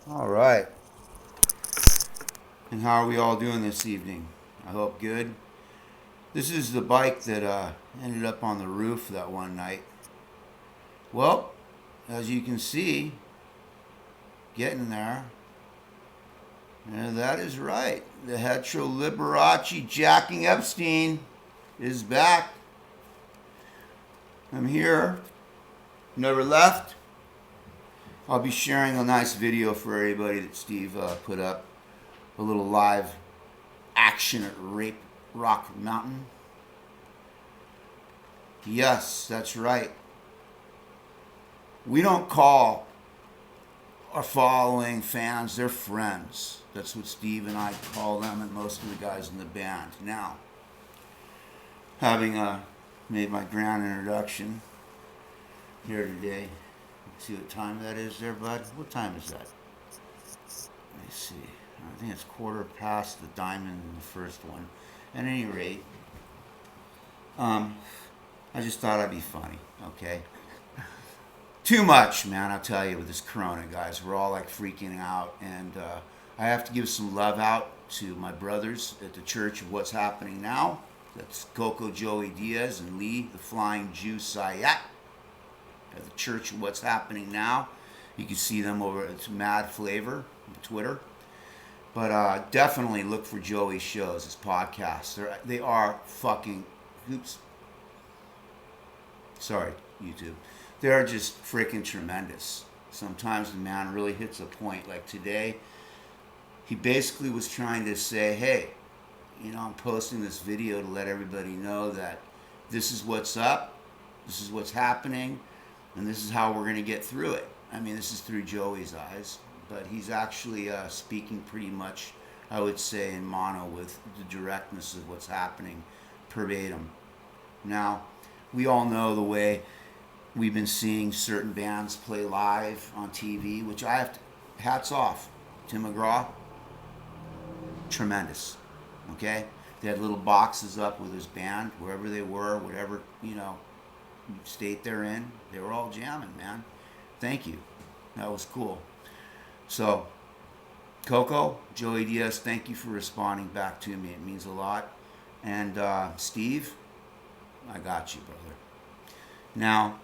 All right. And how are we all doing this evening? I hope good. This is the bike that ended up on the roof that one night. Well, as you can see, getting there. And that is right. The Hetero Liberace Jacking Epstein is back. I'm here. Never left. I'll be sharing a nice video for everybody that Steve put up. A little live action at Rape Rock Mountain. Yes, that's right. We don't call our following fans, they're friends. That's what Steve and I call them and most of the guys in the band. Now, having made my grand introduction here today, see what time that is there, bud? What time is that? Let me see. I think it's quarter past the diamond in the first one. At any rate, I just thought I'd be funny, okay? Too much, man, I'll tell you, with this corona, guys. We're all like freaking out, and I have to give some love out to my brothers at the Church of What's Happening Now. That's Coco Joey Diaz and Lee, the Flying Jew Sayat, at the Church of What's Happening Now. You can see them over at Mad Flavor on Twitter. But definitely look for Joey's shows, his podcasts. They are fucking, oops. Sorry, YouTube. They're just freaking tremendous. Sometimes the man really hits a point. Like today, he basically was trying to say, hey, I'm posting this video to let everybody know that this is what's up, this is what's happening, and this is how we're going to get through it. I mean, this is through Joey's eyes, but he's actually speaking pretty much, I would say, in mono with the directness of what's happening verbatim. Now, we all know the way we've been seeing certain bands play live on TV, which I have to, hats off. Tim McGraw, tremendous. Okay? They had little boxes up with his band, wherever they were, whatever, state they're in. They were all jamming, man. Thank you. That was cool. So, Coco, Joey Diaz, thank you for responding back to me. It means a lot. And Steve, I got you, brother. Now,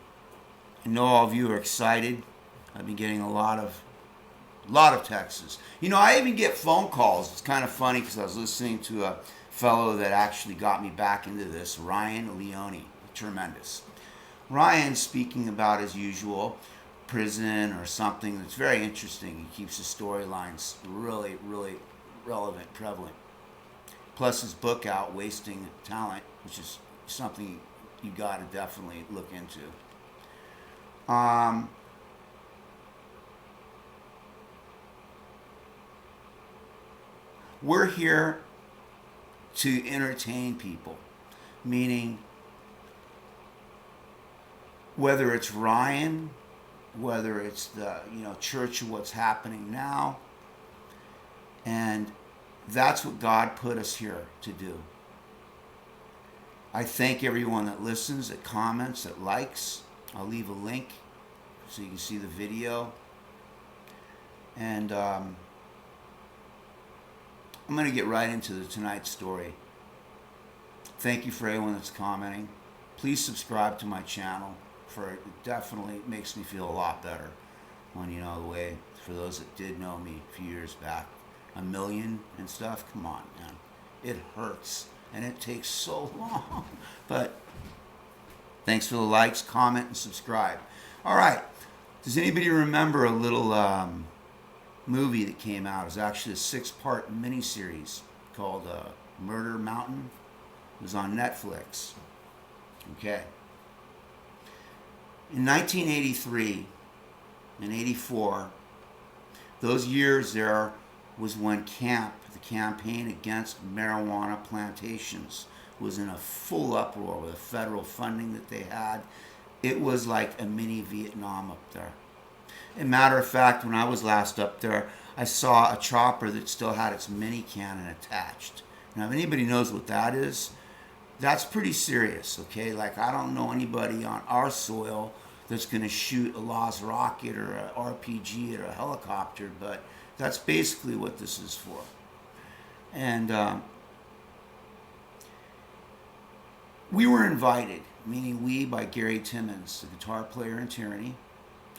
I know all of you are excited. I've been getting a lot of texts. I even get phone calls. It's kind of funny because I was listening to a fellow that actually got me back into this, Ryan Leone. Tremendous. Ryan speaking about, as usual, prison or something that's very interesting. He keeps his storylines really, really relevant, prevalent. Plus his book out, Wasting Talent, which is something you got to definitely look into. We're here to entertain people, meaning whether it's Ryan, whether it's the Church of What's Happening Now, and that's what God put us here to do. I thank everyone that listens, that comments, that likes. I'll leave a link so you can see the video. And I'm going to get right into tonight's story. Thank you for everyone that's commenting. Please subscribe to my channel. It definitely makes me feel a lot better when the way, for those that did know me a few years back, 1 million and stuff. Come on, man. It hurts. And it takes so long. But thanks for the likes, comment, and subscribe. All right. Does anybody remember a little movie that came out? It was actually a 6-part miniseries called Murder Mountain. It was on Netflix. Okay. In 1983 and 84, those years there was when the campaign against marijuana plantations, was in a full uproar with the federal funding that they had. It was like a mini Vietnam up there. As a matter of fact, when I was last up there, I saw a chopper that still had its mini cannon attached. Now, if anybody knows what that is, that's pretty serious, okay? Like, I don't know anybody on our soil that's going to shoot a Lost rocket or a RPG or a helicopter, but that's basically what this is for. And we were invited, meaning we, by Gary Timmons, the guitar player in Tyranny,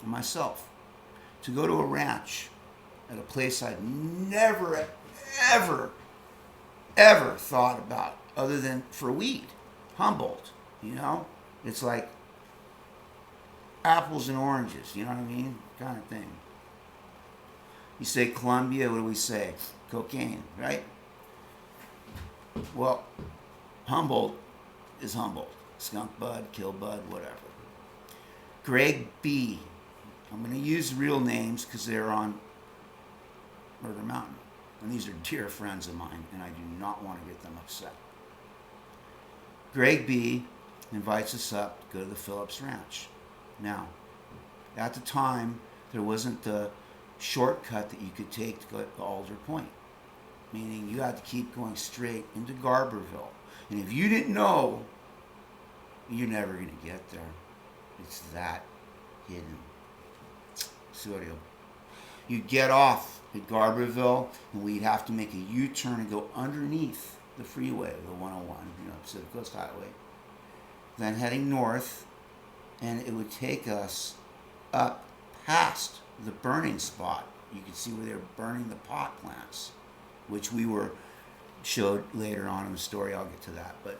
and myself, to go to a ranch at a place I'd never, ever, ever thought about other than for weed. Humboldt, you know? It's like apples and oranges, you know what I mean? Kind of thing. You say Colombia, what do we say? Cocaine, right? Well, Humboldt is Humboldt. Skunk bud, kill bud, whatever. Greg B. I'm going to use real names because they're on Murder Mountain. And these are dear friends of mine, and I do not want to get them upset. Greg B. invites us up to go to the Phillips Ranch. Now, at the time, there wasn't the shortcut that you could take to go to Alder Point, meaning you had to keep going straight into Garberville. And if you didn't know, you're never going to get there. It's that hidden. Studio. You'd get off at Garberville, and we'd have to make a U-turn and go underneath the freeway, the 101, Pacific Coast Highway. Then heading north, and it would take us up past the burning spot. You could see where they were burning the pot plants, which we were showed later on in the story. I'll get to that. But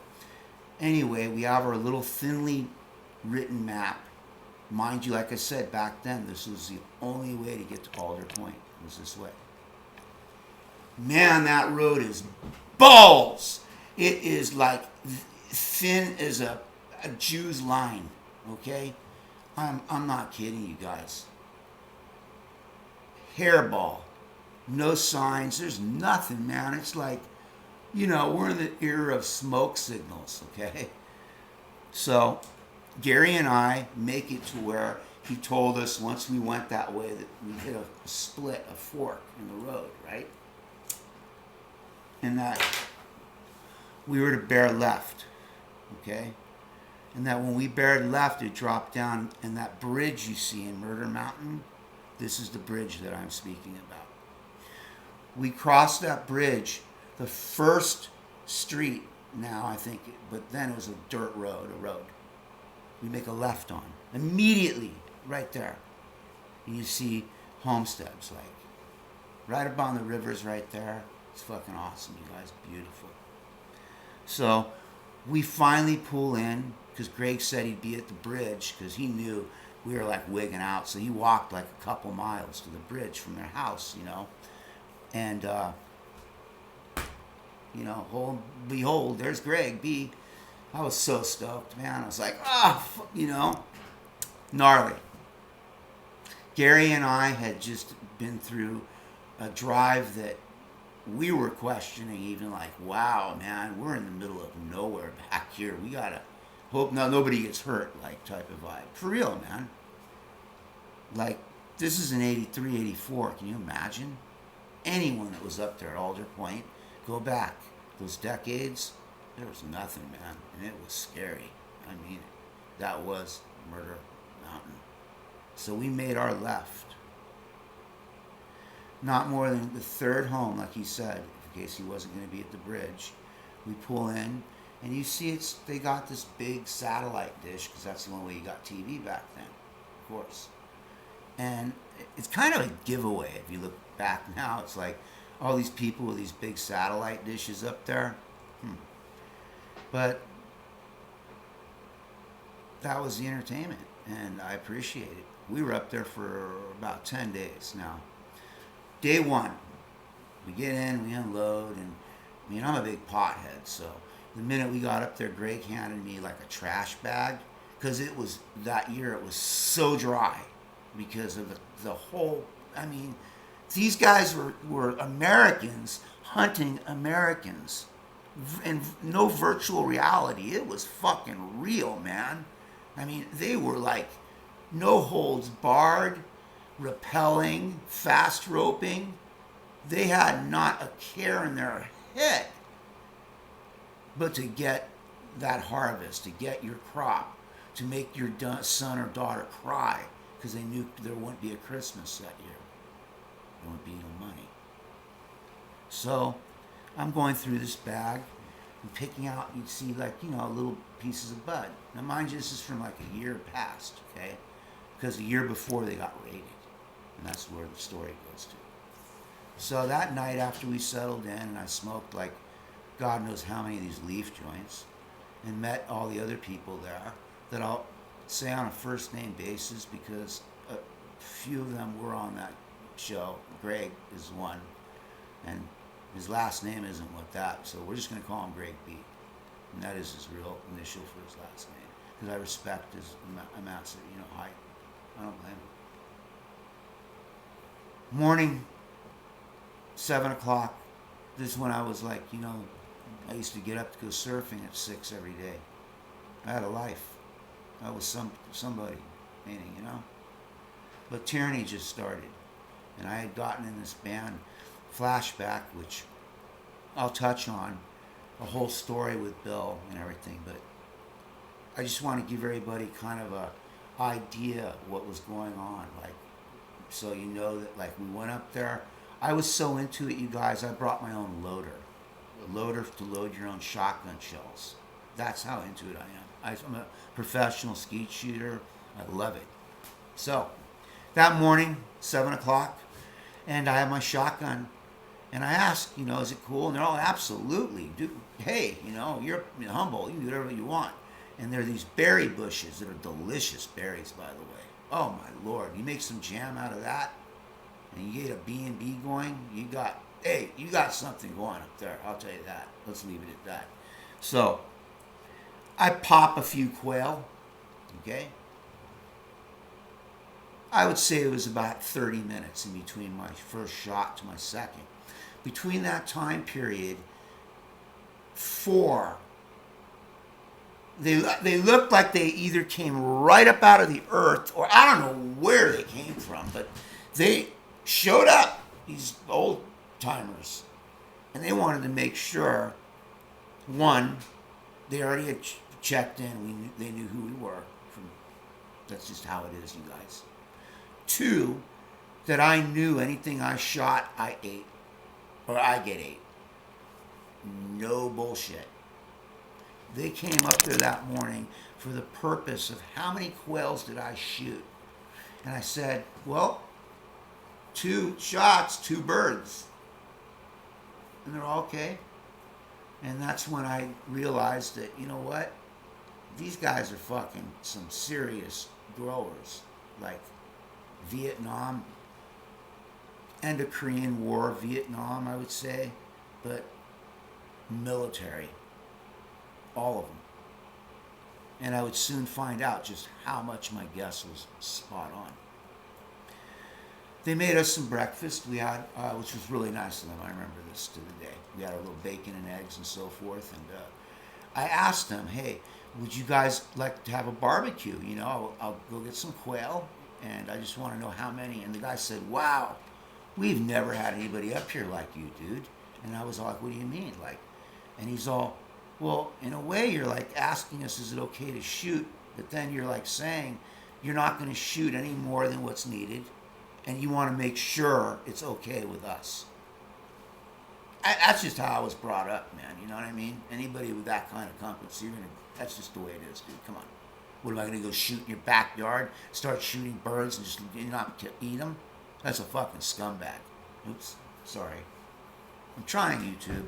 anyway, we have our little thinly written map. Mind you, like I said, back then, this was the only way to get to Alder Point, was this way. Man, that road is balls. It is like thin as a Jew's line, okay? I'm not kidding you guys. Hairball. No signs. There's nothing, man. It's like, we're in the era of smoke signals, okay? So Gary and I make it to where he told us once we went that way that we hit a split, a fork in the road, right? And that we were to bear left, okay? And that when we bared left, it dropped down, and that bridge you see in Murder Mountain, this is the bridge that I'm speaking about. We crossed that bridge, the first street now, I think, but then it was a dirt road, we make a left on. Immediately, right there. And you see homesteads, like, right up on the rivers right there. It's fucking awesome, you guys. Beautiful. So, we finally pull in, because Greg said he'd be at the bridge, because he knew we were, like, wigging out. So he walked, like, a couple miles to the bridge from their house, And, lo and behold, there's Greg B. I was so stoked, man. I was like, gnarly. Gary and I had just been through a drive that we were questioning, even like, wow, man, we're in the middle of nowhere back here. We gotta hope nobody gets hurt, like, type of vibe. For real, man. Like, this is in 83, 84. Can you imagine? Anyone that was up there at Alder Point, go back those decades, there was nothing, man, and it was scary. I mean, that was Murder Mountain. So we made our left. Not more than the third home, like he said, in case he wasn't going to be at the bridge. We pull in, and you see they got this big satellite dish, because that's the only way you got TV back then, of course. And it's kind of a giveaway if you look back now. It's like all these people with these big satellite dishes up there. But that was the entertainment, and I appreciate it. We were up there for about 10 days now. Day one, we get in, we unload, and I'm a big pothead, so the minute we got up there, Greg handed me like a trash bag, because it was, that year, it was so dry because of the whole, these guys were Americans hunting Americans. And no virtual reality. It was fucking real, man. They were like no holds barred, rappelling, fast roping. They had not a care in their head but to get that harvest, to get your crop, to make your son or daughter cry because they knew there wouldn't be a Christmas that year. There wouldn't be no money. So I'm going through this bag and picking out, you'd see little pieces of bud. Now mind you, this is from like a year past, okay? Because the year before they got raided. And that's where the story goes to. So that night after we settled in and I smoked like God knows how many of these leaf joints and met all the other people there that I'll say on a first name basis because a few of them were on that show. Greg is one, and his last name isn't what that, so we're just going to call him Greg B. And that is his real initial for his last name because I respect his amounts of height. I don't blame him. Morning, 7 o'clock. This is when I was like, I used to get up to go surfing at 6 every day. I had a life. I was somebody, meaning, But tyranny just started. And I had gotten in this band, Flashback, which I'll touch on, a whole story with Beau and everything. But I just want to give everybody kind of a idea of what was going on. So you know that, we went up there. I was so into it, you guys, I brought my own loader. A loader to load your own shotgun shells. That's how into it I am. I'm a professional skeet shooter. I love it. So, that morning, 7 o'clock, and I have my shotgun. And I asked, is it cool? And they're all, absolutely. Dude, hey, you're in Humbolt. You can do whatever you want. And there are these berry bushes that are delicious berries, by the way. Oh, my Lord. You make some jam out of that, and you get a B&B going, you got something going up there. I'll tell you that. Let's leave it at that. So, I pop a few quail, okay? I would say it was about 30 minutes in between my first shot to my second. Between that time period, 4, they looked like they either came right up out of the earth, or I don't know where they came from, but they showed up, these old timers, and they wanted to make sure, one, they already had checked in, they knew who we were. That's just how it is, you guys. 2, that I knew anything I shot, I ate, or I get ate. No bullshit. They came up there that morning for the purpose of how many quails did I shoot? And I said, well, 2 shots, 2 birds. And they're all okay. And that's when I realized that, you know what? These guys are fucking some serious growers. Like Vietnam, end of Korean War, Vietnam, I would say. But military. All of them. And I would soon find out just how much my guess was spot on. They made us some breakfast. We had, which was really nice of them. I remember this to the day. We had a little bacon and eggs and so forth. And I asked them, hey, would you guys like to have a barbecue? I'll go get some quail, and I just want to know how many. And the guy said, wow, we've never had anybody up here like you, dude. And I was like, what do you mean? And he's all, well, in a way, you're like asking us, is it okay to shoot? But then you're like saying, you're not going to shoot any more than what's needed. And you want to make sure it's okay with us. That's just how I was brought up, man. You know what I mean? Anybody with that kind of compass, that's just the way it is, dude. Come on. What, am I going to go shoot in your backyard, start shooting birds and just not eat them? That's a fucking scumbag. Oops, sorry. I'm trying, YouTube,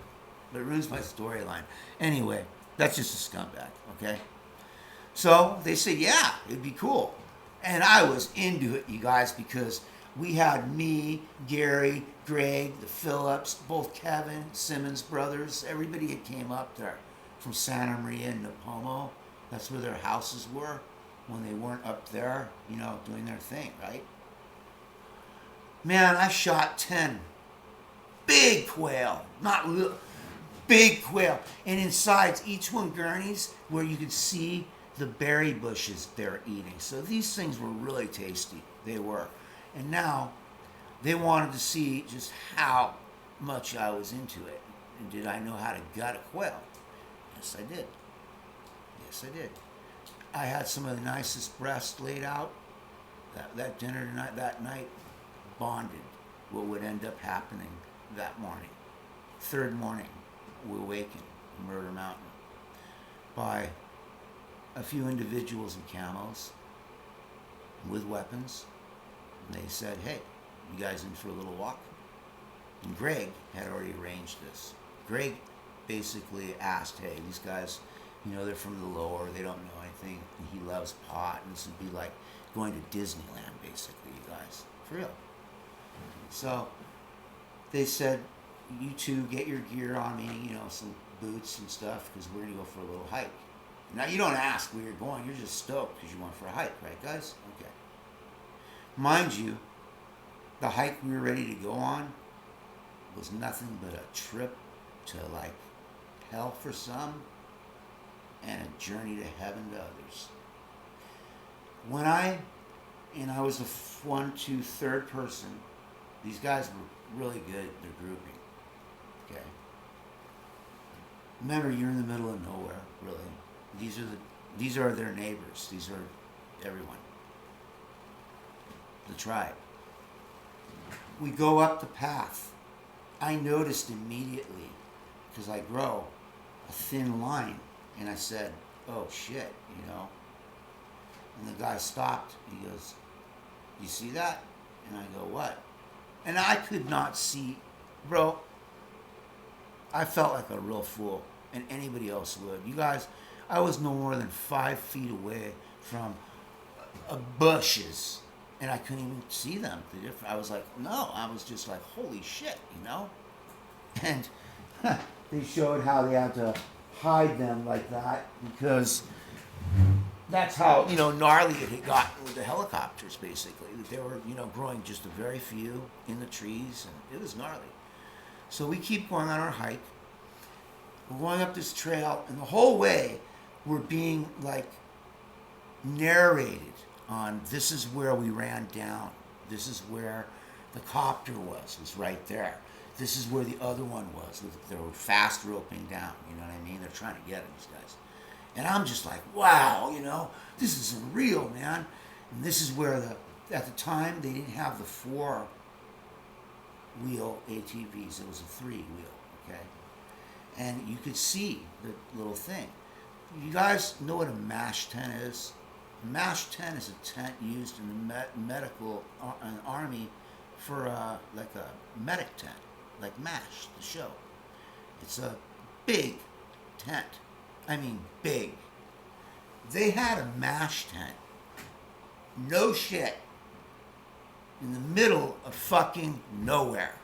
but it ruins my storyline. Anyway, that's just a scumbag, okay? So they said, yeah, it'd be cool. And I was into it, you guys, because we had me, Gary, Greg, the Phillips, both Kevin, Simmons brothers. Everybody had came up there from Santa Maria and Napomo. That's where their houses were when they weren't up there, doing their thing, right? Man, I shot 10 big quail, not little, big quail. And inside each one gurneys where you could see the berry bushes they're eating. So these things were really tasty. They were. And now they wanted to see just how much I was into it. And did I know how to gut a quail? Yes, I did. Yes, I did. I had some of the nicest breasts laid out. That dinner tonight, that night, bonded what would end up happening that morning. Third morning, we awakened in Murder Mountain by a few individuals in camos with weapons. And they said, hey, you guys in for a little walk? And Greg had already arranged this. Greg basically asked, hey, these guys, they're from the lower, they don't know anything, and he loves pot, and this would be like going to Disneyland, basically, you guys. For real. So they said, you two get your gear on me, some boots and stuff, because we're going to go for a little hike. Now, you don't ask where you're going. You're just stoked because you went for a hike, right, guys? Okay. Mind you, the hike we were ready to go on was nothing but a trip to, like, hell for some and a journey to heaven to others. When I was the third person, these guys were really good at their grouping. Okay. Remember, you're in the middle of nowhere, really. These are their neighbors. These are everyone. The tribe. We go up the path. I noticed immediately, because I grow, a thin line, and I said, oh shit, And the guy stopped. He goes, you see that? And I go, what? And I could not see, bro. I felt like a real fool, and anybody else would. You guys, I was no more than 5 feet away from bushes, and I couldn't even see them. I was like, no. I was just like, holy shit, And they showed how they had to hide them like that because that's how, gnarly it had gotten with the helicopters, basically. They were, growing just a very few in the trees, and it was gnarly. So we keep going on our hike. We're going up this trail, and the whole way we're being, like, narrated on this is where we ran down. This is where the copter was right there. This is where the other one was. They were fast roping down, you know what I mean? They're trying to get these guys. And I'm just like, wow, this isn't real, man. And this is where at the time, they didn't have the 4-wheel ATVs. It was a 3-wheel, okay? And you could see the little thing. You guys know what a MASH tent is? A MASH tent is a tent used in the medical army for like a medic tent, like MASH, the show. It's a big tent. I mean, big. They had a MASH tent. No shit. In the middle of fucking nowhere.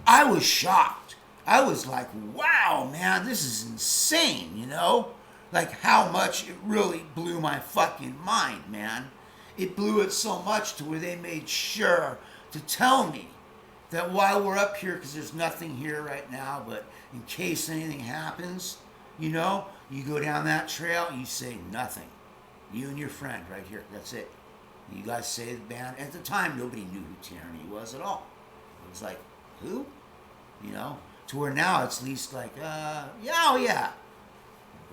I was shocked. I was like, wow, man, this is insane, Like how much it really blew my fucking mind, man. It blew it so much to where they made sure to tell me that while we're up here, because there's nothing here right now, but in case anything happens, you go down that trail, you say nothing. You and your friend right here, that's it. You guys say the band. At the time, nobody knew who Tyranny was at all. It was like, who? To where now it's at least like, yeah, oh yeah.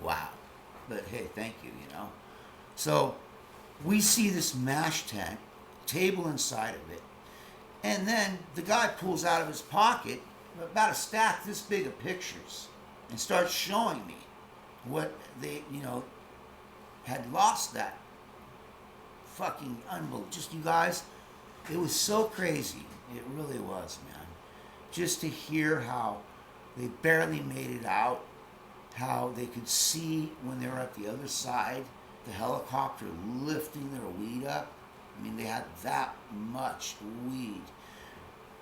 Wow. But hey, thank you, So we see this MASH tent, table inside of it, and then the guy pulls out of his pocket about a stack this big of pictures and starts showing me what they, had lost that fucking unbelievable. Just you guys, it was so crazy. It really was, man. Just to hear how they barely made it out, how they could see when they were at the other side, the helicopter lifting their weed up. I mean, they had that much weed.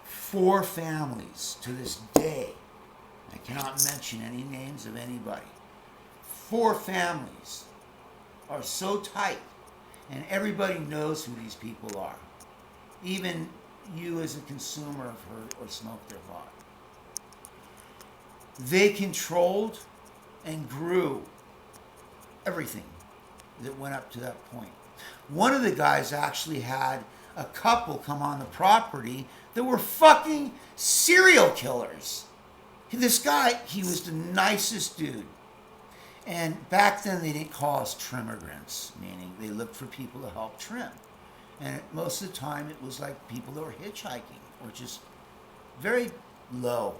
4 families to this day. I cannot mention any names of anybody. 4 families are so tight, and everybody knows who these people are. Even you as a consumer have heard or smoked their pot. They controlled and grew everything that went up to that point. One of the guys actually had a couple come on the property that were fucking serial killers. This guy, he was the nicest dude. And back then they didn't call us trimmigrants, meaning they looked for people to help trim. And most of the time it was like people that were hitchhiking or just very low,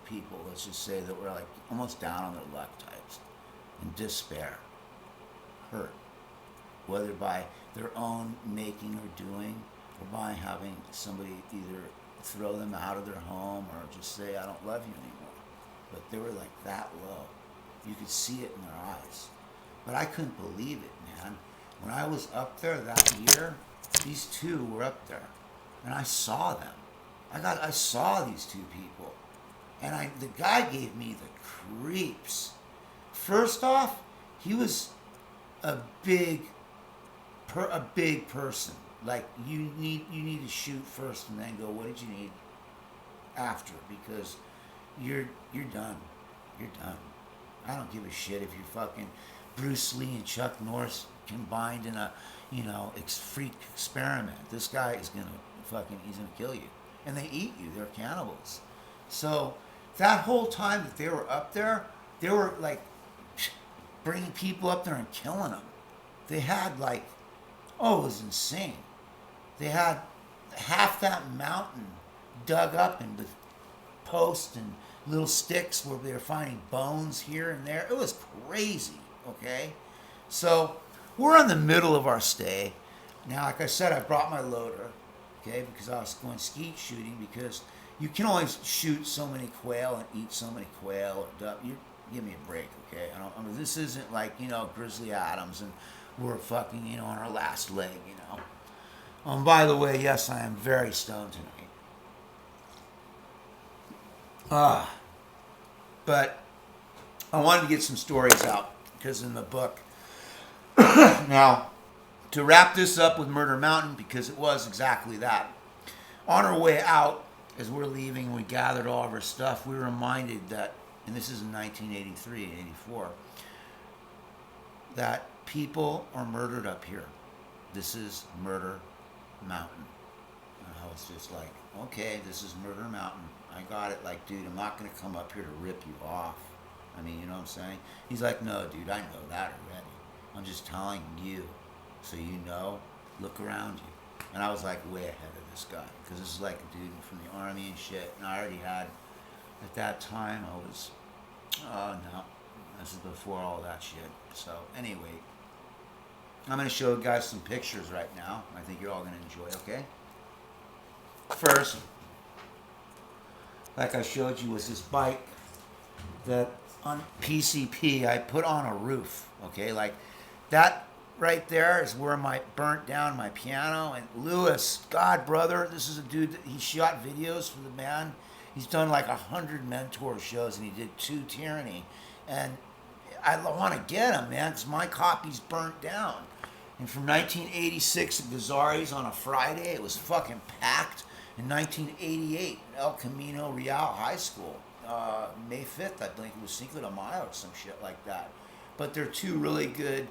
people, let's just say, that were like almost down on their luck types, in despair, hurt, whether by their own making or doing or by having somebody either throw them out of their home or just say, I don't love you anymore. But they were like that low. You could see it in their eyes. But I couldn't believe it, man. When I was up there that year, these two were up there. And I saw them. I saw these two people. And the guy gave me the creeps. First off, he was a big person. Like, you need to shoot first and then go, what did you need after? Because you're done. You're done. I don't give a shit if you're fucking Bruce Lee and Chuck Norris combined in a, freak experiment. This guy is he's gonna kill you. And they eat you. They're cannibals. So that whole time that they were up there, they were like bringing people up there and killing them. They had it was insane. They had half that mountain dug up and with posts and little sticks where they were finding bones here and there. It was crazy, okay? So we're in the middle of our stay. Now, like I said, I brought my loader, okay, because I was going skeet shooting, because you can only shoot so many quail and eat so many quail or duck. You give me a break, okay? This isn't like, Grizzly Adams and we're fucking, on our last leg, by the way, yes, I am very stoned tonight. But I wanted to get some stories out because in the book. Now, to wrap this up with Murder Mountain, because it was exactly that. On our way out, as we're leaving, we gathered all of our stuff. We were reminded that, and this is in 1983 and 84, that people are murdered up here. This is Murder Mountain. And I was just like, okay, this is Murder Mountain. I got it. Like, dude, I'm not going to come up here to rip you off. I mean, you know what I'm saying? He's like, no, dude, I know that already. I'm just telling you so you know, look around you. And I was like way ahead of this guy because this is like a dude from the army and shit. And I already had, at that time, no, this is before all that shit. So anyway, I'm going to show you guys some pictures right now. I think you're all going to enjoy, okay? First, like I showed you, was this bike that on PCP I put on a roof, okay? Like that right there is where I burnt down my piano. And Lewis, God, brother, this is a dude that he shot videos for the band. He's done like 100 Mentor shows, and he did 2 Tyranny. And I want to get him, man, because my copy's burnt down. And from 1986 at Gazzari's on a Friday, it was fucking packed. In 1988, El Camino Real High School, May 5th, I think it was Cinco de Mayo or some shit like that. But they're 2 really good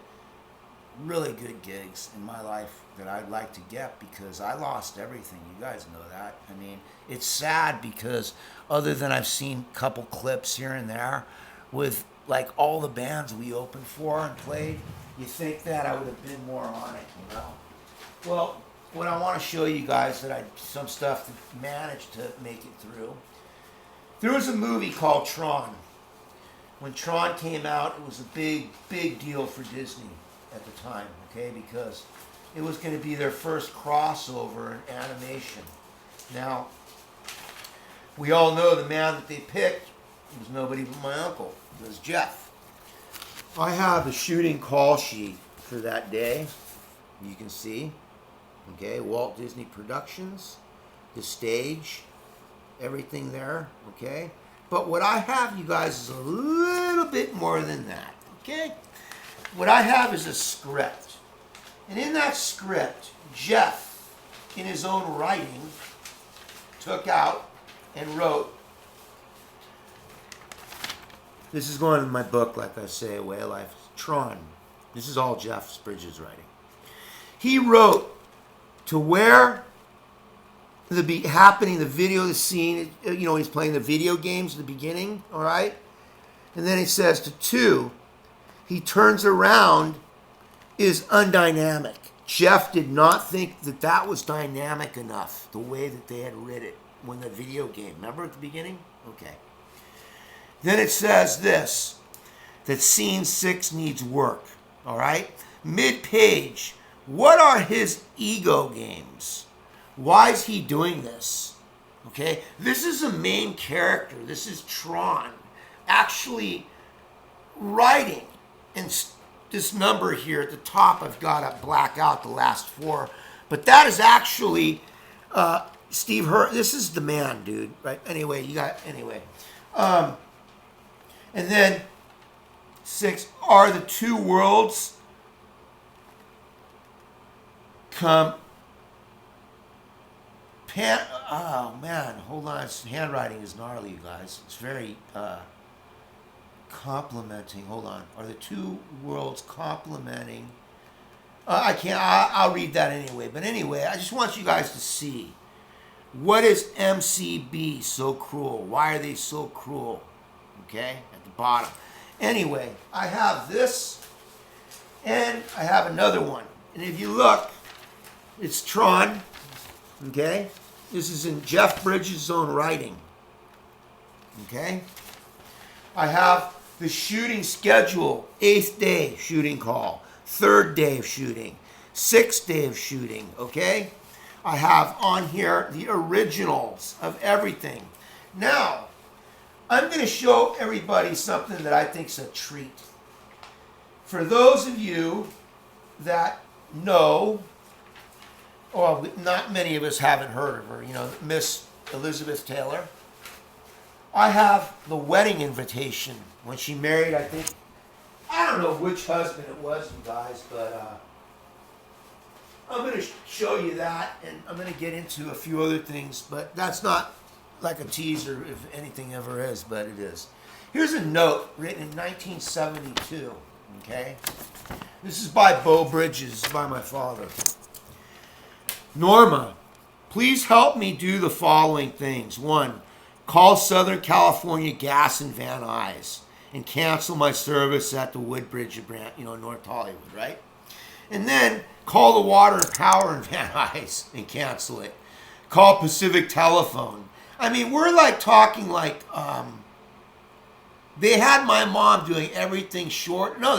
gigs in my life that I'd like to get because I lost everything. You guys know that. I mean, it's sad because other than I've seen a couple clips here and there with like all the bands we opened for and played, you think that I would have been more on it, you know? Well, what I want to show you guys that some stuff that managed to make it through. There was a movie called Tron. When Tron came out, it was a big deal for Disney at the time, okay? Because it was going to be their first crossover in animation. Now, we all know the man that they picked was nobody but my uncle. It was Jeff. I have the shooting call sheet for that day. You can see. Okay, Walt Disney Productions, the stage, everything there, okay? But what I have, you guys, is a little bit more than that, okay? What I have is a script. And in that script, Jeff, in his own writing, took out and wrote, this is going in my book, like I say, A Way of Life, Tron. This is all Jeff Bridges' writing. He wrote, to where the video, the scene, you know, he's playing the video games at the beginning, all right? And then he says to 2, he turns around is undynamic. Jeff did not think that that was dynamic enough, the way that they had writ it when the video game. Remember at the beginning? Okay. Then it says this, that scene 6 needs work. All right? Mid-page, what are his ego games? Why is he doing this? Okay? This is a main character. This is Tron actually writing. And this number here at the top, I've got to black out the last 4. But that is actually Steve Hurt. This is the man, dude. Right? Anyway, and then 6, are the two worlds oh man, hold on. Handwriting is gnarly, you guys. It's very complimenting. Hold on. Are the two worlds complementing? I can't. I'll read that anyway. But anyway, I just want you guys to see. What is MCB so cruel? Why are they so cruel? Okay, at the bottom. Anyway, I have this, and I have another one. And if you look, it's Tron. Okay, this is in Jeff Bridges' own writing. Okay, I have the shooting schedule: 8th day shooting call, 3rd day of shooting, 6th day of shooting. Okay, I have on here the originals of everything. Now, I'm going to show everybody something that I think is a treat. For those of you that know, well, not many of us haven't heard of her, you know, Miss Elizabeth Taylor. I have the wedding invitation when she married, I think, I don't know which husband it was, you guys, but I'm going to show you that, and I'm going to get into a few other things, but that's not like a teaser if anything ever is, but it is. Here's a note written in 1972, okay? This is by Beau Bridges, by my father. Norma, please help me do the following things. 1, call Southern California Gas in Van Nuys and cancel my service at the Woodbridge, North Hollywood, right? And then call the Water and Power in Van Nuys and cancel it. Call Pacific Telephone. I mean, we're like talking like they had my mom doing everything short. No,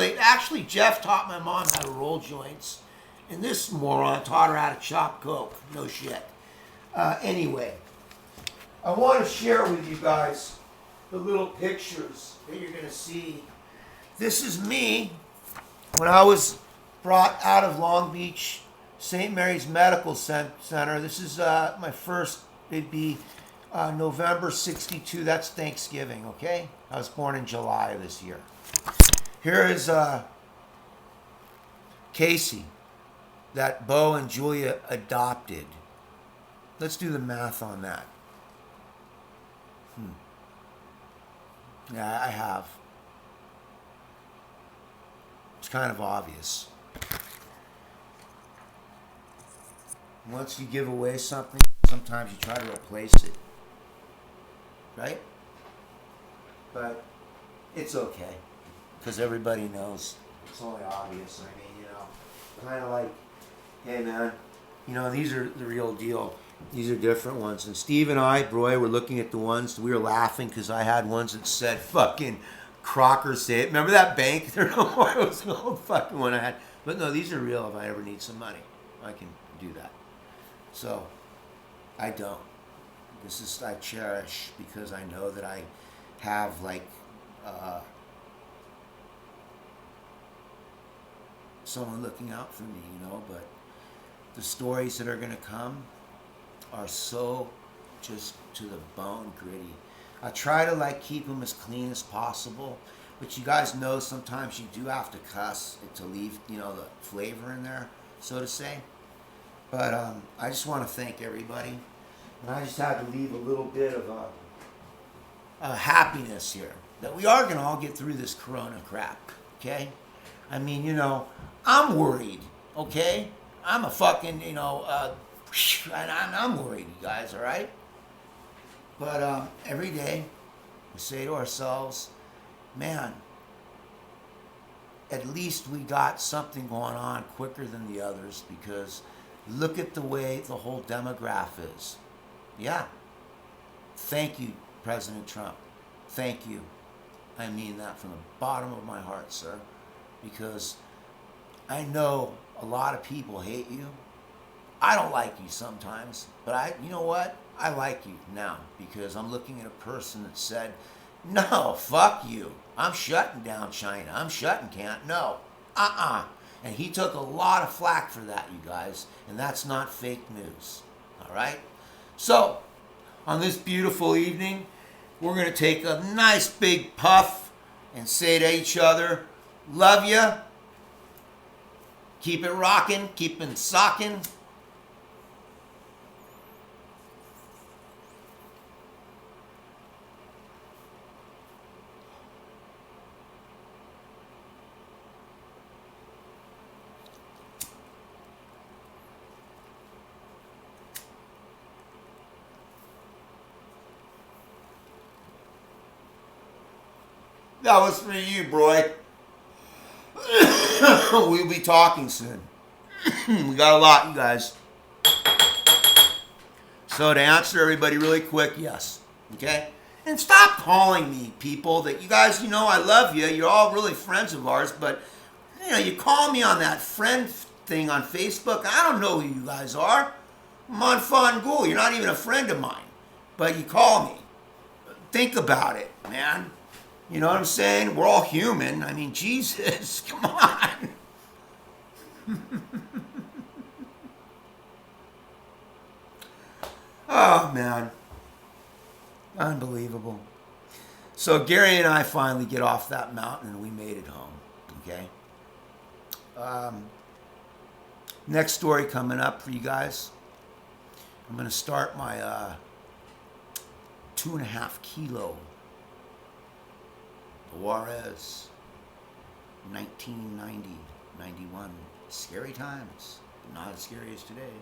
Jeff taught my mom how to roll joints. And this moron taught her how to chop coke. No shit. Anyway, I want to share with you guys the little pictures that you're going to see. This is me when I was brought out of Long Beach St. Mary's Medical Center. This is my first, it'd be November 62. That's Thanksgiving, okay? I was born in July of this year. Here is Casey that Beau and Julia adopted. Let's do the math on that. Yeah, I have. It's kind of obvious. Once you give away something, sometimes you try to replace it. Right? But it's okay. Because everybody knows. It's only obvious. I mean, kind of like, hey man, these are the real deal. These are different ones. And Steve and I, Roy, were looking at the ones. We were laughing because I had ones that said fucking Crocker Say It. Remember that bank? There no more. It was an old fucking one I had. But no, these are real. If I ever need some money, I can do that. So, I don't. This is, I cherish because I know that I have like someone looking out for me, but the stories that are going to come are so just to the bone gritty. I try to keep them as clean as possible, but you guys know sometimes you do have to cuss to leave, the flavor in there, so to say. But I just want to thank everybody, and I just had to leave a little bit of a happiness here that we are going to all get through this corona crap, okay? I mean, I'm worried, okay? I'm a fucking, I'm worried, you guys, all right? But every day we say to ourselves, man, at least we got something going on quicker than the others, because look at the way the whole demograph is. Yeah. Thank you, President Trump. Thank you. I mean that from the bottom of my heart, sir. Because I know a lot of people hate you. I don't like you sometimes, but you know what? I like you now, because I'm looking at a person that said, no, fuck you. I'm shutting down China. I'm shutting Canada. No. And he took a lot of flack for that, you guys. And that's not fake news. All right? So, on this beautiful evening, we're going to take a nice big puff and say to each other, love ya. Keep it rocking. Keep it socking. That was for you, bro. We'll be talking soon. We got a lot, you guys. So to answer everybody really quick, yes. Okay? And stop calling me people that you guys, I love you. You're all really friends of ours, but, you call me on that friend thing on Facebook. I don't know who you guys are. I'm on Fangul. You're not even a friend of mine. But you call me. Think about it, man. You know what I'm saying? We're all human. I mean, Jesus, come on. Oh, man. Unbelievable. So Gary and I finally get off that mountain and we made it home. Okay? Next story coming up for you guys. I'm going to start my 2.5 kilo Juarez, 1990, 91. Scary times, but not as scary as today.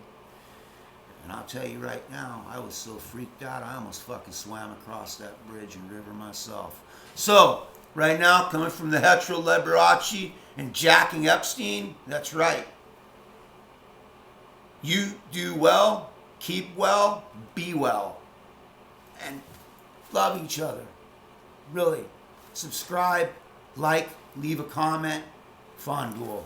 And I'll tell you right now, I was so freaked out, I almost fucking swam across that bridge and river myself. So, right now, coming from the Hetero Liberace and jacking Epstein, that's right. You do well, keep well, be well, and love each other. Really. Subscribe, like, leave a comment. Fangul.